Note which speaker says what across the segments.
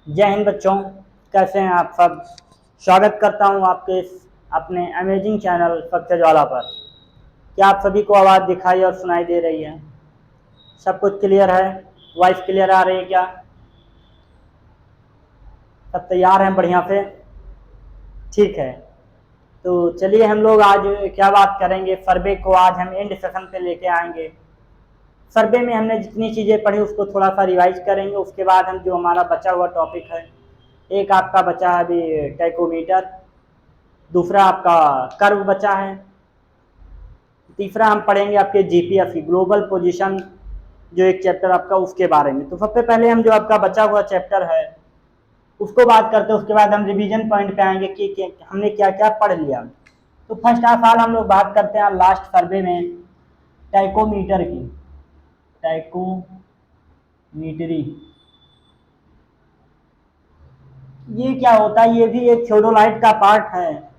Speaker 1: जय हिंद बच्चों। कैसे हैं आप सब। स्वागत करता हूं आपके इस अपने अमेजिंग चैनल सक्सेस वाला पर। क्या आप सभी को आवाज़ दिखाई और सुनाई दे रही है? सब कुछ क्लियर है? वॉइस क्लियर आ रही है क्या? सब तैयार हैं बढ़िया से? ठीक है, तो चलिए हम लोग आज क्या बात करेंगे। सर्वे को आज हम एंड सेशन पे लेके आएंगे। सर्वे में हमने जितनी चीज़ें पढ़ी उसको थोड़ा सा रिवाइज करेंगे। उसके बाद हम जो हमारा बचा हुआ टॉपिक है, एक आपका बचा है अभी टैकोमीटर, दूसरा आपका कर्व बचा है, तीसरा हम पढ़ेंगे आपके जीपीएफ ग्लोबल पोजीशन, जो एक चैप्टर आपका उसके बारे में। तो सबसे पहले हम जो आपका बचा हुआ चैप्टर है उसको बात करते हैं। उसके बाद हम रिवीजन पॉइंट पे आएंगे कि हमने क्या क्या पढ़ लिया। तो फर्स्ट ऑफ ऑल हम लोग बात करते हैं लास्ट सर्वे में टाइकोमीटर की। टाइकोमीटरी ये क्या होता है? ये भी एक थियोडोलाइट का पार्ट है।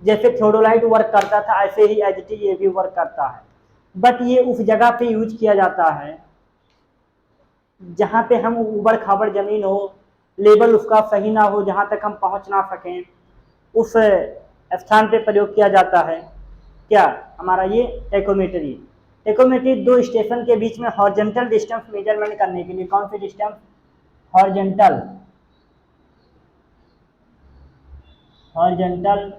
Speaker 1: जैसे थियोडोलाइट वर्क करता था ऐसे ही एज इट इज ये भी वर्क करता है, बट ये उस जगह पे यूज किया जाता है जहाँ पे हम उबड़ खाबड़ जमीन हो, लेवल उसका सही ना हो, जहाँ तक हम पहुँच ना सकें, उस स्थान पे प्रयोग किया जाता है। क्या हमारा ये टेकोमेट्री। टेकोमेट्री दो स्टेशन के बीच में हॉरिजॉन्टल डिस्टेंस मेजरमेंट करने के लिए। कौन सी डिस्टेंस? हॉरिजॉन्टल। हॉरिजॉन्टल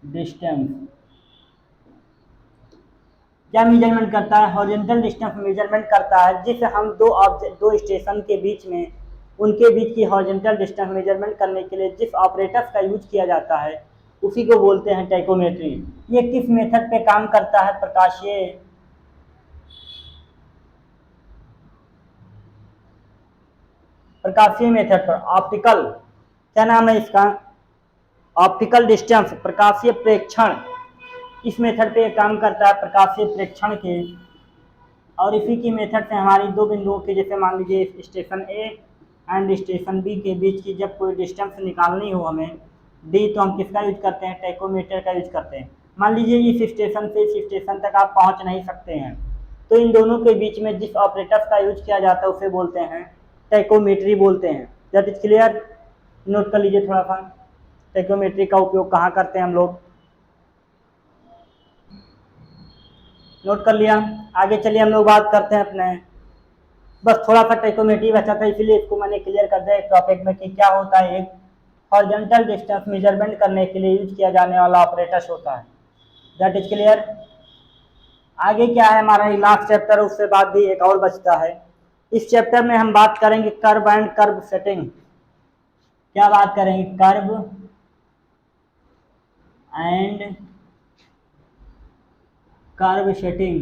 Speaker 1: डिस्टेंस क्या मेजरमेंट करता है? हॉरिजॉन्टल डिस्टेंस मेजरमेंट करता है जिससे हम दो स्टेशन के बीच में उनके बीच की हॉरिजॉन्टल डिस्टेंस मेजरमेंट करने के लिए जिस ऑपरेटर्स का यूज किया जाता है उसी को बोलते हैं टाइकोमेट्री। ये किस मेथड पे काम करता है? प्रकाशीय मेथड पर। ऑप्टिकल, क्या नाम है इसका? ऑप्टिकल डिस्टेंस, प्रकाशीय प्रेक्षण। इस मेथड पे काम करता है, प्रकाशीय प्रेक्षण के। और इसी की मेथड से हमारी दो बिंदुओं के, जैसे मान लीजिए station A and station B के बीच की जब कोई डिस्टेंस निकालनी हो हमें डी, तो हम किसका यूज करते हैं? टैकोमीटर का यूज करते हैं। मान लीजिए इस स्टेशन से इस स्टेशन तक आप पहुंच नहीं सकते हैं, तो इन दोनों के बीच में जिस ऑपरेटर का यूज किया जाता है उसे बोलते हैं टैकोमीट्री बोलते हैं। That is clear? नोट कर लीजिए थोड़ा सा, टैकोमेट्री का उपयोग कहाँ करते हैं हम लोग। नोट कर लिया? आगे चलिए हम लोग बात करते हैं अपने, बस थोड़ा सा टैकोमेट्री बचा था इसलिए इसको मैंने क्लियर कर दिया एक टॉपिक में कि क्या होता है। एक हॉरिजॉन्टल डिस्टेंस मेजरमेंट करने के लिए यूज किया जाने वाला ऑपरेटर्स होता है। That is clear? आगे क्या है हमारा लास्ट चैप्टर, उससे बाद भी एक और बचता है। इस चैप्टर में हम बात करेंगे कर्व एंड कर्व सेटिंग। क्या बात करेंगे? कर्व एंड कर्व सेटिंग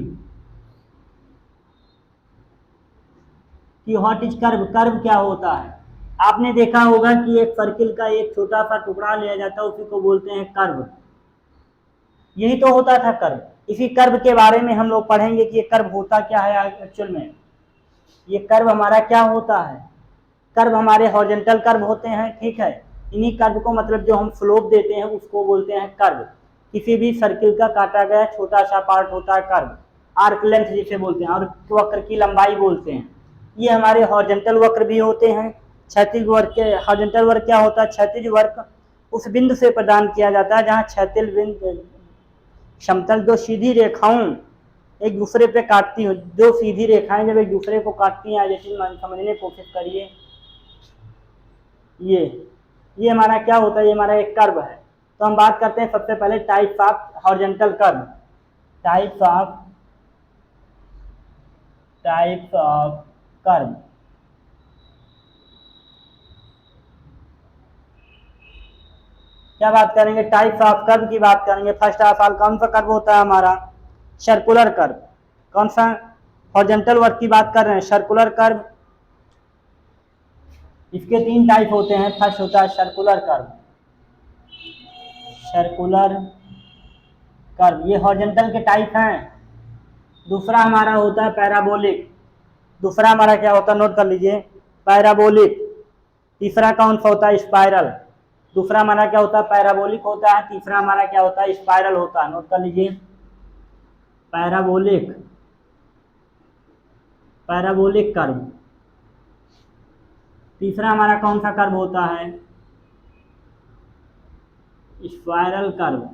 Speaker 1: कि व्हाट इज कर्व। कर्व क्या होता है? आपने देखा होगा कि एक सर्किल का एक छोटा सा टुकड़ा लिया जाता है, उसी को बोलते हैं कर्व। यही तो होता था कर्व। इसी कर्व के बारे में हम लोग पढ़ेंगे कि ये कर्व होता क्या है एक्चुअल में। ये कर्व हमारा क्या होता है? कर्व हमारे हॉरिजॉन्टल कर्व होते हैं, ठीक है। इन्हीं कर्व को, मतलब जो हम स्लोप देते हैं उसको बोलते हैं कर्व। किसी भी सर्किल का काटा गया छोटा सा पार्ट होता है कर्व। आर्क लेंथ जिसे बोलते हैं, और वक्र की लंबाई बोलते हैं। ये हमारे हॉरिजॉन्टल वक्र भी होते हैं। क्षैतिज वक्र के, हॉरिजॉन्टल वक्र क्या होता है? क्षैतिज वक्र उस बिंदु से प्रदान किया जाता है जहाँ क्षैतिज बिंदु समतल दो सीधी रेखाओं एक दूसरे पे काटती हो। दो सीधी रेखाएं जब एक दूसरे को काटती हैं, जैसे समझने की कोशिश करिए। ये हमारा क्या होता है? ये हमारा एक कर्व है। तो हम बात करते हैं सबसे पहले types of horizontal curve. Types of curve. क्या बात करेंगे? टाइप्स ऑफ कर्व की बात करेंगे। फर्स्ट ऑफ ऑल कौन सा कर्व होता है हमारा? Circular curve. कौन सा? हॉरिजॉन्टल वर्क की बात कर रहे हैं, सर्कुलर कर्व। इसके तीन टाइप होते हैं। फर्स्ट होता है सर्कुलर कर्व। सर्कुलर कर्व ये हॉरिजॉन्टल के टाइप हैं। दूसरा हमारा होता है पैराबोलिक। दूसरा हमारा क्या होता है? नोट कर लीजिए, पैराबोलिक। तीसरा कौन सा होता है? स्पाइरल। दूसरा हमारा क्या होता है? पैराबोलिक होता है। तीसरा हमारा क्या होता है? स्पाइरल होता है। नोट कर लीजिए, पैराबोलिक, पैराबोलिक कर्व। तीसरा हमारा कौन सा कर्व होता है? Spiral curve.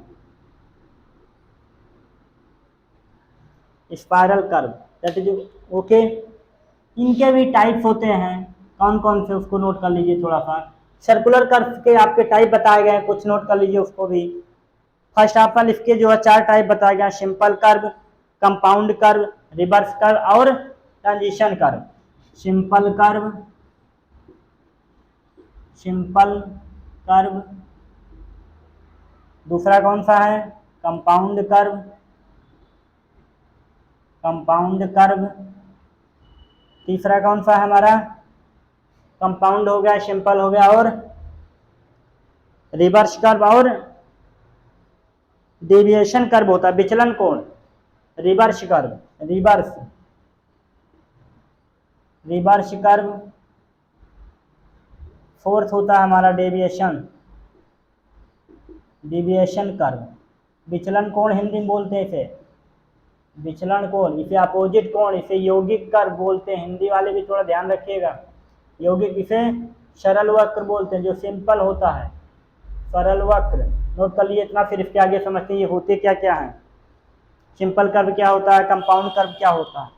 Speaker 1: Spiral curve that is okay. इनके भी टाइप्स होते हैं, कौन कौन से उसको नोट कर लीजिए थोड़ा सा। सर्कुलर कर्व के आपके टाइप बताए गए हैं, कुछ नोट कर लीजिए उसको भी। फर्स्ट ऑफ ऑल इसके जो है 4 टाइप बताए गए हैं, simple curve, compound curve, reverse curve और transition curve. Simple curve, simple curve, दूसरा कौन सा है? कंपाउंड कर्व, कंपाउंड कर्व, तीसरा कौन सा है हमारा? कंपाउंड हो गया, सिंपल हो गया और रिवर्स कर्व और डेविएशन कर्व होता है, विचलन कोण, reverse curve, reverse reverse curve. Fourth होता है हमारा डेविएशन, डेविएशन कर्व, विचलन कोण हिंदी में बोलते हैं इसे, विचलन कोण, इसे अपोजिट कोण, इसे यौगिक कर्व बोलते हैं। हिंदी वाले भी थोड़ा ध्यान रखिएगा। यौगिक इसे सरल वक्र बोलते हैं, जो सिंपल होता है, सरल वक्र। नोट कर लिए इतना, फिर इसके आगे समझते हैं ये होते क्या क्या है। सिंपल कर्व क्या होता है, कंपाउंड कर्व क्या होता है।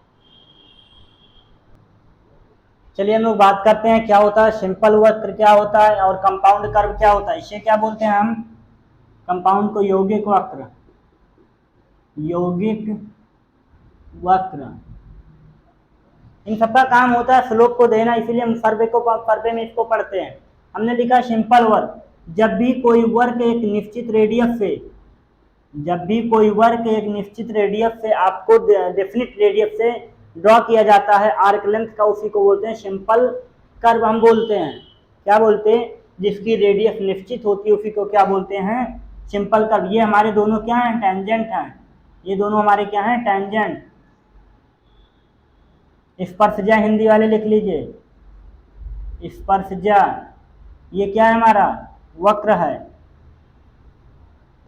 Speaker 1: चलिए हम लोग बात करते हैं क्या होता है सिंपल वक्र क्या होता है और कंपाउंड कर्व क्या होता है। इसे क्या बोलते हैं हम? कंपाउंड को यौगिक वक्र, यौगिक वक्र। इन सबका काम होता है स्लोप को देना, इसीलिए हम सर्वे में इसको पढ़ते हैं। हमने लिखा सिंपल वर्क, जब भी कोई वर्क एक निश्चित रेडियस से, जब भी कोई वर्क एक निश्चित रेडियस से आपको डेफिनिट रेडियस से ड्रॉ किया जाता है आर्क लेंथ का, उसी को बोलते हैं सिंपल कर्व हम बोलते हैं। क्या बोलते हैं? जिसकी रेडियस निश्चित होती है उसी को क्या बोलते हैं? Simple curve. ये हमारे दोनों क्या हैं? टेंजेंट हैं। ये दोनों हमारे क्या हैं? टेंजेंट। स्पर्शजा हिंदी वाले लिख लीजिए, स्पर्शजा। ये क्या है हमारा? वक्र है,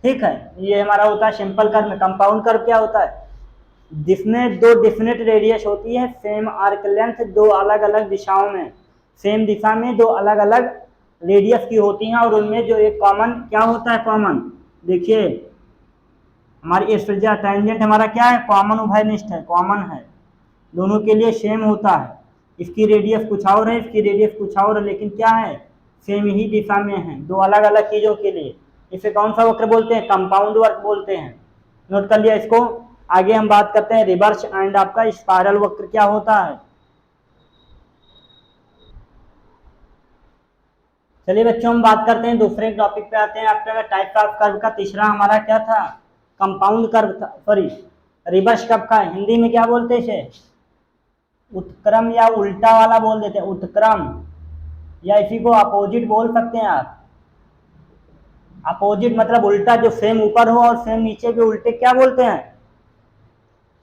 Speaker 1: ठीक है। ये हमारा होता है सिंपल कर्व में। कंपाउंड कर्व क्या होता है? जिसमें दो डिफिनिट रेडियस होती है, सेम आर्क लेंथ, दो अलग अलग दिशाओं में, सेम दिशा में दो अलग अलग रेडियस की होती हैं और उनमें जो एक कॉमन क्या होता है? कॉमन। देखिए हमारी स्पर्शजा टेंजेंट हमारा क्या है? कॉमन उभयनिष्ठ है, कॉमन है, दोनों के लिए सेम होता है। इसकी रेडियस कुछ और है, इसकी रेडियस कुछ और है, लेकिन क्या है? सेम ही दिशा में है, दो अलग अलग चीजों के लिए। इसे कौन सा वक्र बोलते हैं? कंपाउंड वक्र बोलते हैं। नोट कर लिया इसको। आगे हम बात करते हैं रिवर्स एंड आपका स्पाइरल वक्र क्या होता है। चलिए बच्चों हम बात करते हैं दूसरे टॉपिक पे आते हैं। आपका टाइप ऑफ कर्व का तीसरा हमारा क्या था? कंपाउंड कर्व था, सॉरी रिवर्स कर्व का। हिंदी में क्या बोलते हैं इसे? उत्क्रम या उल्टा वाला बोल देते हैं, उत्क्रम, या इसी को अपोजिट बोल सकते हैं आप। अपोजिट मतलब उल्टा, जो सेम ऊपर हो और सेम नीचे के उल्टे क्या बोलते हैं?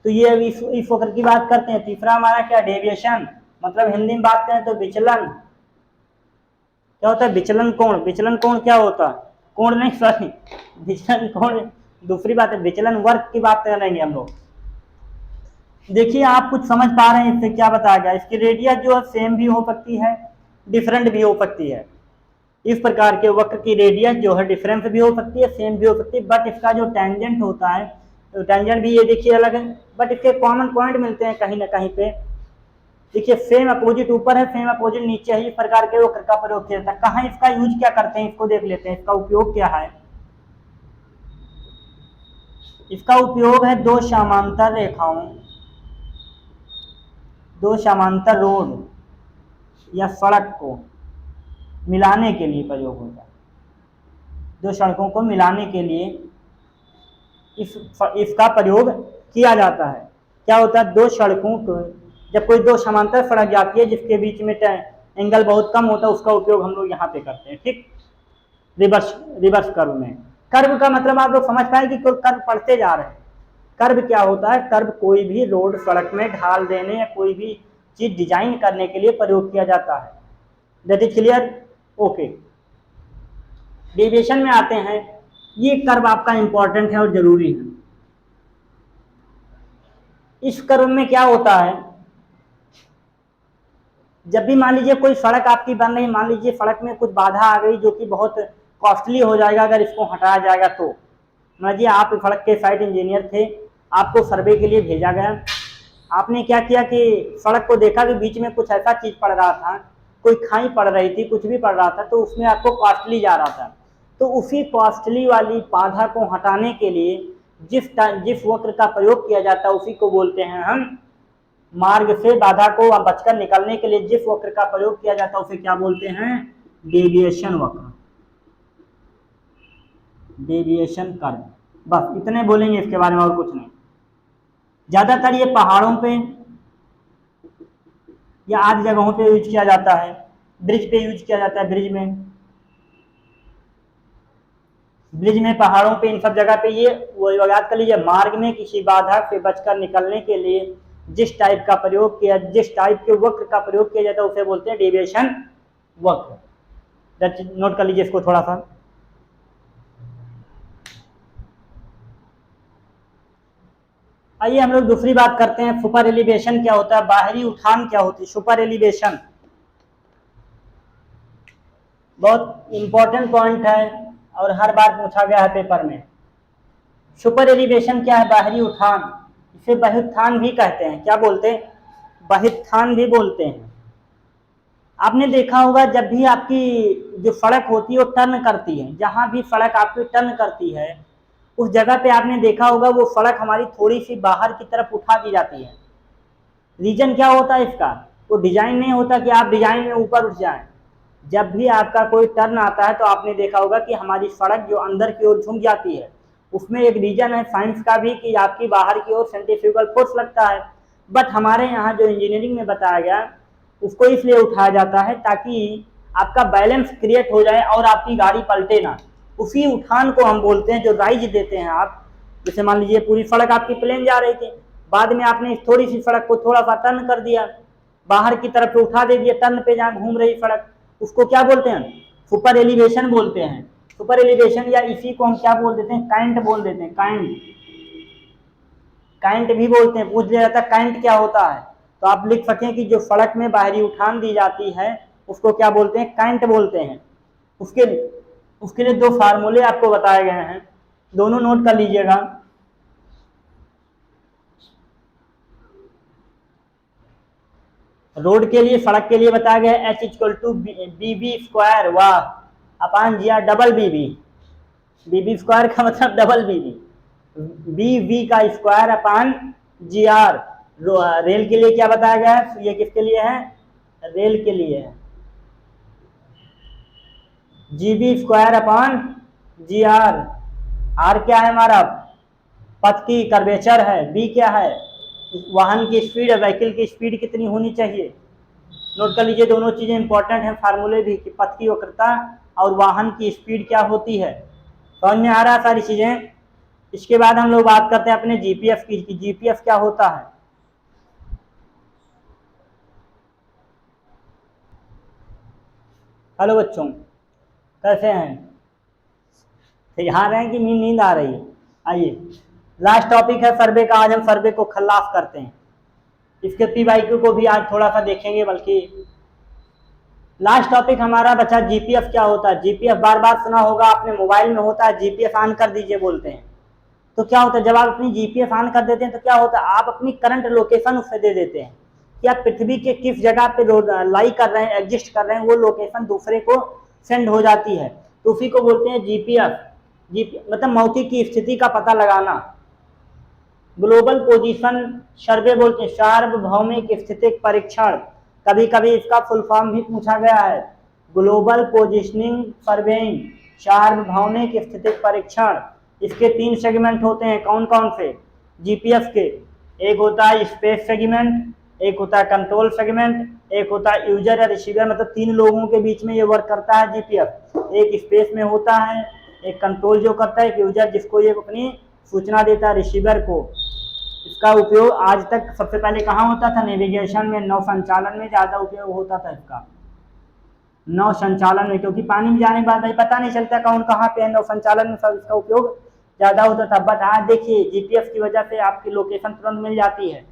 Speaker 1: तो ये इस वक्र की बात करते हैं। तीसरा हमारा क्या? डेविएशन, मतलब हिंदी में बात करें तो विचलन। क्या होता है? विचलन कोण। विचलन कोण क्या होता है? कोण नहीं, सॉरी, विचलन कोण दूसरी बात है, विचलन वर्ग की बात करेंगे हम लोग। देखिए आप कुछ समझ पा रहे हैं इससे क्या बताया गया? इसकी रेडियस जो है सेम भी हो सकती है, डिफरेंट भी हो सकती है। इस प्रकार के वक्र की रेडियस जो है डिफरेंस भी हो सकती है, सेम भी हो सकती है, बट इसका जो टेंजेंट होता है, तो टेंजेंट भी ये देखिए अलग है, बट इसके कॉमन पॉइंट मिलते हैं कहीं ना कहीं पे। देखिए सेम अपोजिट ऊपर है, सेम अपोजिट नीचे है। इस प्रकार के वक्र का प्रयोग किया जाता है। कहाँ इसका यूज क्या करते हैं इसको देख लेते हैं, इसका उपयोग क्या है। इसका उपयोग है दो समांतर रेखाओं, दो समांतर रोड या सड़क को मिलाने के लिए प्रयोग होता है। दो सड़कों को मिलाने के लिए इसका प्रयोग किया जाता है। क्या होता है? दो सड़कों को, जब कोई दो समांतर सड़क जाती है जिसके बीच में एंगल बहुत कम होता है, उसका उपयोग हम लोग यहाँ पे करते हैं, ठीक। रिवर्स कर्व में, कर्व का मतलब आप लोग समझ पाए कि कर्व पढ़ते जा रहे हैं। कर्व क्या होता है? कर्व कोई भी रोड सड़क में ढाल देने या कोई भी चीज डिजाइन करने के लिए प्रयोग किया जाता है। That is clear? Okay. Deviation में आते हैं। ये कर्व आपका इंपॉर्टेंट है और जरूरी है। इस कर्व में क्या होता है? जब भी मान लीजिए कोई सड़क आपकी बन रही, मान लीजिए सड़क में कुछ बाधा आ गई जो कि बहुत कॉस्टली हो जाएगा अगर इसको हटाया जाएगा तो, मान लीजिए आप सड़क के साइट इंजीनियर थे, आपको सर्वे के लिए भेजा गया, आपने क्या किया कि सड़क को देखा कि बीच में कुछ ऐसा चीज पड़ रहा था, कोई खाई पड़ रही थी, कुछ भी पड़ रहा था, तो उसमें आपको कॉस्टली जा रहा था, तो उसी कॉस्टली वाली बाधा को हटाने के लिए जिस वक्र का प्रयोग किया जाता है उसी को बोलते हैं हम, मार्ग से बाधा को बचकर निकलने के लिए जिस वक्र का प्रयोग किया जाता है उसे क्या बोलते हैं, डेविएशन वक्र, डेविएशन कर्व। बस इतने बोलेंगे, इसके बारे में और कुछ नहीं। ज्यादातर ये पहाड़ों पे या आदि जगहों पे यूज किया जाता है, ब्रिज पे यूज किया जाता है, ब्रिज में पहाड़ों पे इन सब जगह पे ये वो याद कर लीजिए, मार्ग में किसी बाधा से बचकर निकलने के लिए जिस टाइप का प्रयोग किया, जिस टाइप के वक्र का प्रयोग किया जाता है उसे बोलते हैं डेविएशन वक्र। नोट कर लीजिए इसको थोड़ा सा। आइए हम लोग दूसरी बात करते हैं, सुपर एलिवेशन क्या होता है, बाहरी उठान क्या होती है। सुपर एलिवेशन बहुत इंपॉर्टेंट पॉइंट है और हर बार पूछा गया है पेपर में। सुपर एलिवेशन क्या है, बाहरी उठान, इसे बहिर्त्थान भी कहते हैं। क्या बोलते हैं, बहिर्त्थान भी बोलते हैं। आपने देखा होगा जब भी आपकी जो सड़क होती है वो टर्न करती है, जहां भी सड़क आपकी टर्न करती है उस जगह पे आपने देखा होगा वो सड़क हमारी थोड़ी सी बाहर की तरफ उठा दी जाती है। रीजन क्या होता है इसका, वो डिजाइन नहीं होता कि आप डिजाइन में ऊपर उठ जाएं। जब भी आपका कोई टर्न आता है तो आपने देखा होगा कि हमारी सड़क जो अंदर की ओर झुक जाती है, उसमें एक रीजन है साइंस का भी कि आपकी बाहर की ओर सेंट्रीफ्यूगल फोर्स लगता है। बट हमारे यहाँ जो इंजीनियरिंग में बताया गया उसको इसलिए उठाया जाता है ताकि आपका बैलेंस क्रिएट हो जाए और आपकी गाड़ी पलटे ना। उसी उठान को हम बोलते हैं जो राइज देते हैं आप। जैसे मान लीजिए पूरी सड़क आपकी प्लेन जा रही थी, बाद में आपने थोड़ी सी सड़क को थोड़ा सा टर्न कर दिया, बाहर की तरफ उठा दे दिया, टर्न पे जहाँ घूम रही सड़क, उसको क्या बोलते हैं, सुपर एलिवेशन बोलते हैं। सुपर एलिवेशन या इसी को हम क्या बोल देते हैं, काइंट बोल देते हैं, काइंट भी बोलते हैं। पूछ लिया जाता है काइंट क्या होता है तो आप लिख सकें कि जो सड़क में बाहरी उठान दी जाती है उसको क्या बोलते हैं, काइंट बोलते हैं। उसके लिए दो फार्मूले आपको बताए गए हैं, दोनों नोट कर लीजिएगा। रोड के लिए, सड़क के लिए बताया गया है H=BB² वाह अपान जी आर डबल BB स्क्वायर का मतलब डबल BB का स्क्वायर अपान GR। रेल के लिए क्या बताया गया है, ये किसके लिए है, रेल के लिए है, GB² अपान GR। R क्या है हमारा, पथ की कर्वेचर है, B क्या है, वाहन की स्पीड, व्हीकल की स्पीड कितनी होनी चाहिए। नोट कर लीजिए, दोनों चीजें इंपॉर्टेंट हैं फार्मूले भी, कि पथ की वक्रता और वाहन की स्पीड क्या होती है। समझ में आ रहा है सारी चीजें। इसके बाद हम लोग बात करते हैं अपने जीपीएफ की, जीपीएफ क्या होता है। हेलो बच्चों, कैसे हैं, तैयार हैं कि नींद आ रही है। आइए लास्ट टॉपिक है सर्वे का, आज हम सर्वे को खल्लास करते हैं। इसके पीवाईक्यू को भी आज थोड़ा सा देखेंगे, बल्कि लास्ट टॉपिक हमारा बचा जीपीएफ क्या होता है। जीपीएफ बार बार सुना होगा आपने, मोबाइल में होता है जीपीएफ ऑन कर दीजिए बोलते हैं। तो क्या होता है, जब आप अपनी जीपीएफ ऑन कर देते हैं तो क्या होता है, आप अपनी करंट लोकेशन उससे दे देते हैं कि आप पृथ्वी के किस जगह पे लाई कर रहे हैं, एग्जिस्ट कर रहे हैं, वो लोकेशन दूसरे को सेंड हो जाती है। तो उसी को बोलते हैं जीपीएफ। मतलब मौके की स्थिति का पता लगाना। ग्लोबल पोजीशन सर्वे बोलते हैं, सार्वभौमिक स्थितिक परीक्षण। कभी कभी इसका फुल फॉर्म भी पूछा गया है, ग्लोबल पोजिशनिंग सर्वेइंग, सार्वभौमिक स्थितिक परीक्षण। इसके 3 सेगमेंट होते हैं, कौन कौन से, जीपीएफ के। एक होता है स्पेस सेगमेंट, एक होता है कंट्रोल सेगमेंट, एक होता है यूजर या रिसीवर। मतलब 3 लोगों के बीच में ये वर्क करता है जीपीएफ। एक स्पेस में होता है, एक कंट्रोल जो करता है, एक यूजर जिसको ये अपनी सूचना देता है रिसीवर को। इसका उपयोग आज तक सबसे पहले कहाँ होता था, नेविगेशन में, नौ संचालन में ज़्यादा उपयोग होता था इसका, नौ संचालन में, क्योंकि पानी में जाने के बाद भाई पता नहीं चलता कौन कहाँ पे है, नौ संचालन में सब इसका उपयोग ज़्यादा होता था। बट आज देखिए जीपीएस की वजह से आपकी लोकेशन तुरंत मिल जाती है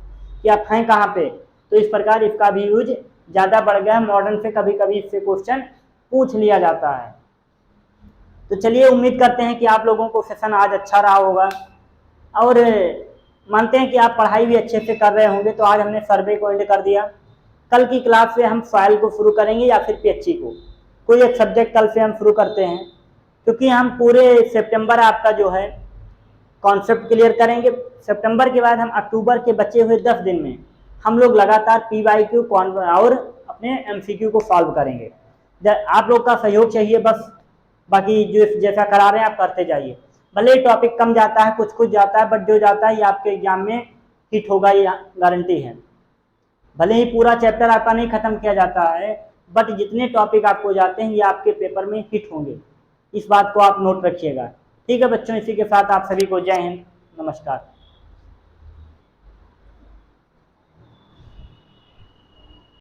Speaker 1: कि आप हैं कहाँ पे, तो इस प्रकार इसका भी यूज ज़्यादा बढ़ गया है, मॉडर्न से कभी कभी इससे क्वेश्चन पूछ लिया जाता है। तो चलिए, उम्मीद करते हैं कि आप लोगों को सेशन आज अच्छा रहा होगा और मानते हैं कि आप पढ़ाई भी अच्छे से कर रहे होंगे। तो आज हमने सर्वे को एंड कर दिया। कल की क्लास से हम सॉइल को शुरू करेंगे या फिर पीएचई को, कोई एक सब्जेक्ट कल से हम शुरू करते हैं, क्योंकि हम पूरे सितंबर आपका जो है कॉन्सेप्ट क्लियर करेंगे। सितंबर के बाद हम अक्टूबर के बचे हुए 10 दिन में हम लोग लगातार पीवाईक्यू और अपने एमसीक्यू को सॉल्व करेंगे। आप लोग का सहयोग चाहिए बस, बाकी जो जैसा करा रहे हैं आप करते जाइए। भले टॉपिक कम जाता है, कुछ जाता है, बट जो जाता है ये आपके एग्जाम में हिट होगा, ये गारंटी है। भले ही पूरा चैप्टर आपका नहीं खत्म किया जाता है, बट जितने टॉपिक आपको जाते हैं ये आपके पेपर में हिट होंगे, इस बात को आप नोट रखिएगा। ठीक है बच्चों, इसी के साथ आप सभी को जय हिंद, नमस्कार।